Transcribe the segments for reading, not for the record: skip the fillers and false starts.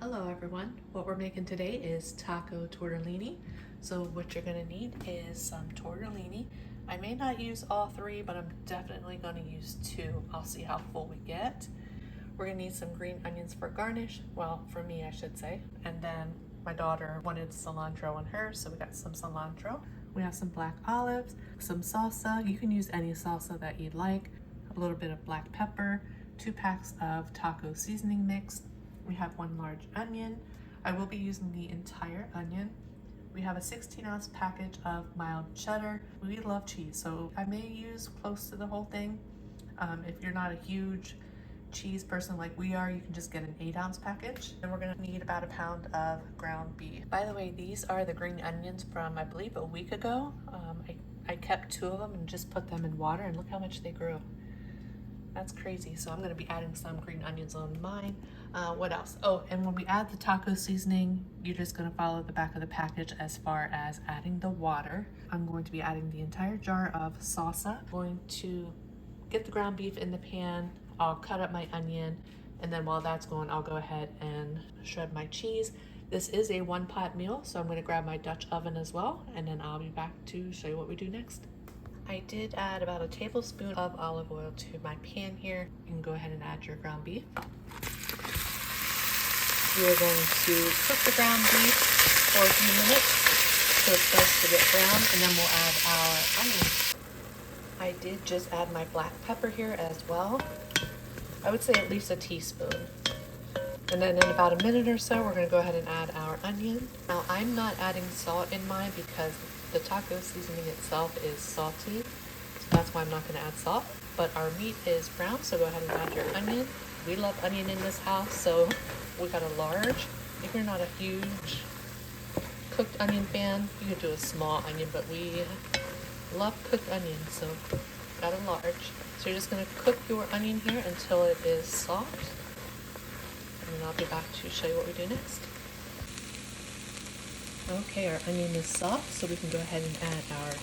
Hello everyone. What we're making today is taco tortellini. So what you're gonna need is some tortellini. I may not use all three, but I'm definitely gonna use two. I'll see how full we get. We're gonna need some green onions for garnish. Well, for me, I should say. And then my daughter wanted cilantro on hers, so we got some cilantro. We have some black olives, some salsa. You can use any salsa that you'd like. A little bit of black pepper, 2 packs of taco seasoning mix. We have 1 large onion. I will be using the entire onion. We have a 16-ounce package of mild cheddar. We love cheese, so I may use close to the whole thing. If you're not a huge cheese person like we are, you can just get an 8-ounce package. And we're gonna need about 1 pound of ground beef. By the way, these are the green onions from, I believe, a week ago. I kept 2 of them and just put them in water, and look how much they grew. That's crazy. So I'm going to be adding some green onions on mine. What else? Oh, and when we add the taco seasoning, you're just going to follow the back of the package as far as adding the water. I'm going to be adding the entire jar of salsa. I'm going to get the ground beef in the pan. I'll cut up my onion, and then while that's going, I'll go ahead and shred my cheese. This is a one-pot meal, so I'm going to grab my Dutch oven as well, and then I'll be back to show you what we do next. I did add about 1 tablespoon of olive oil to my pan here. You can go ahead and add your ground beef. We're going to cook the ground beef for a few minutes so it starts to get brown, and then we'll add our onions. I did just add my black pepper here as well. I would say at least a teaspoon. And then in about 1 minute or so, we're going to go ahead and add our onion. Now, I'm not adding salt in mine because the taco seasoning itself is salty, so that's why I'm not going to add salt. But our meat is brown, so go ahead and add your onion. We love onion in this house, so we got a large. If you're not a huge cooked onion fan, you could do a small onion, but we love cooked onions, so got a large. So you're just going to cook your onion here until it is soft, and then I'll be back to show you what we do next. Okay, our onion is soft, so we can go ahead and add our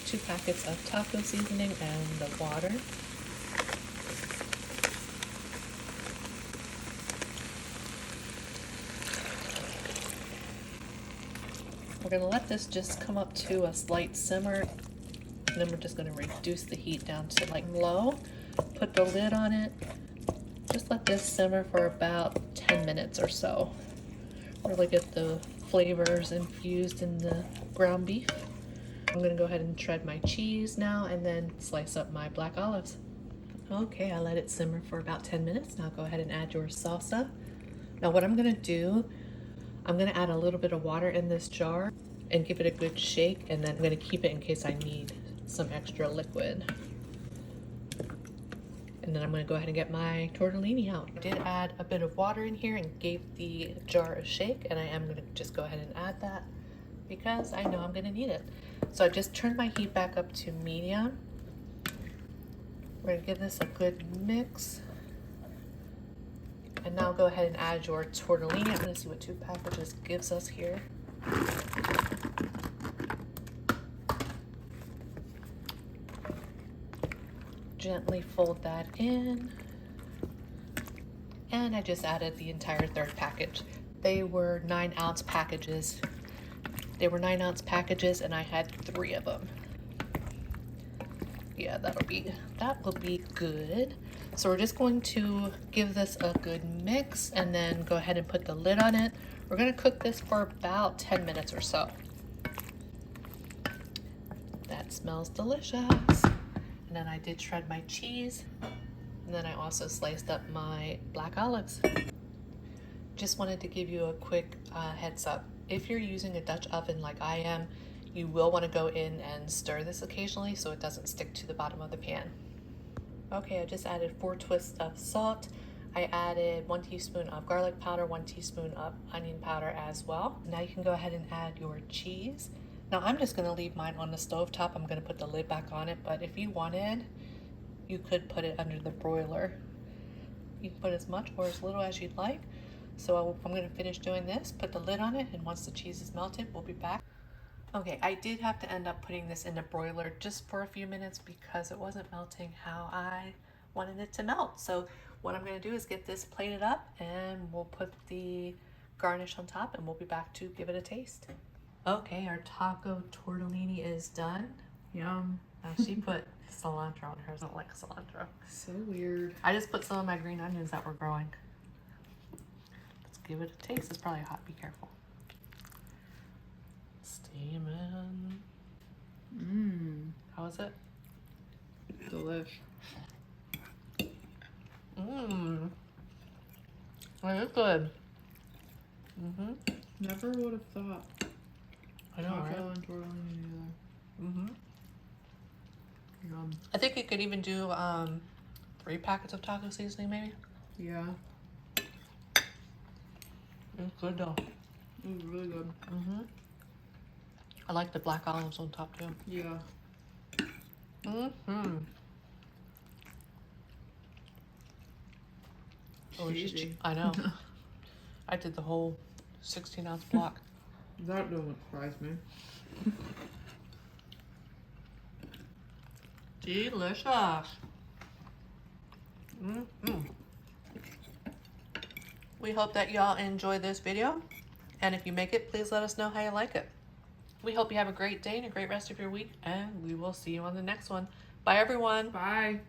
2 packets of taco seasoning and the water. We're going to let this just come up to a slight simmer, and then we're just going to reduce the heat down to like low. Put the lid on it. Just let this simmer for about 10 minutes or so. Really get the flavors infused in the ground beef. I'm gonna go ahead and shred my cheese now and then slice up my black olives. Okay, I let it simmer for about 10 minutes. Now go ahead and add your salsa. Now what I'm gonna do, I'm gonna add a little bit of water in this jar and give it a good shake, and then I'm gonna keep it in case I need some extra liquid. And then I'm going to go ahead and get my tortellini out. I did add a bit of water in here and gave the jar a shake, and I am going to just go ahead and add that because I know I'm going to need it. So I just turned my heat back up to medium. We're going to give this a good mix. And now go ahead and add your tortellini. I'm going to see what 2 packages gives us here. Gently fold that in, and I just added the entire 3rd package. They were 9-ounce packages. They were 9-ounce packages, and I had 3 of them. Yeah, that will be good. So we're just going to give this a good mix, and then go ahead and put the lid on it. We're going to cook this for about 10 minutes or so. That smells delicious. And then I did shred my cheese, and then I also sliced up my black olives. Just wanted to give you a quick heads up. If you're using a Dutch oven like I am, you will want to go in and stir this occasionally so it doesn't stick to the bottom of the pan. Okay, I just added 4 twists of salt. I added 1 teaspoon of garlic powder, 1 teaspoon of onion powder as well. Now you can go ahead and add your cheese. Now I'm just going to leave mine on the stove top. I'm going to put the lid back on it, but if you wanted, you could put it under the broiler. You can put as much or as little as you'd like. So I'm going to finish doing this, put the lid on it, and once the cheese is melted, we'll be back. Okay, I did have to end up putting this in the broiler just for a few minutes because it wasn't melting how I wanted it to melt. So what I'm gonna do is get this plated up and we'll put the garnish on top and we'll be back to give it a taste. Okay, our taco tortellini is done. Yum. She put cilantro on hers. I don't like cilantro. So weird. I just put some of my green onions that were growing. Let's give it a taste. It's probably hot. Be careful. Steaming. Mmm. How is it? Delish. Mmm. It is good. Mm-hmm. Never would have thought. I know, right? Taco and tortellini together. Mm-hmm. Yum. I think you could even do 3 packets of taco seasoning, maybe. Yeah. It's good though. It was really good. Mm-hmm. I like the black olives on top too. Yeah. Mm-hmm. Oh, Cheesy. I know. I did the whole 16-ounce block. That doesn't surprise me. Delicious. We hope that y'all enjoy this video. And if you make it, please let us know how you like it. We hope you have a great day and a great rest of your week. And we will see you on the next one. Bye, everyone. Bye.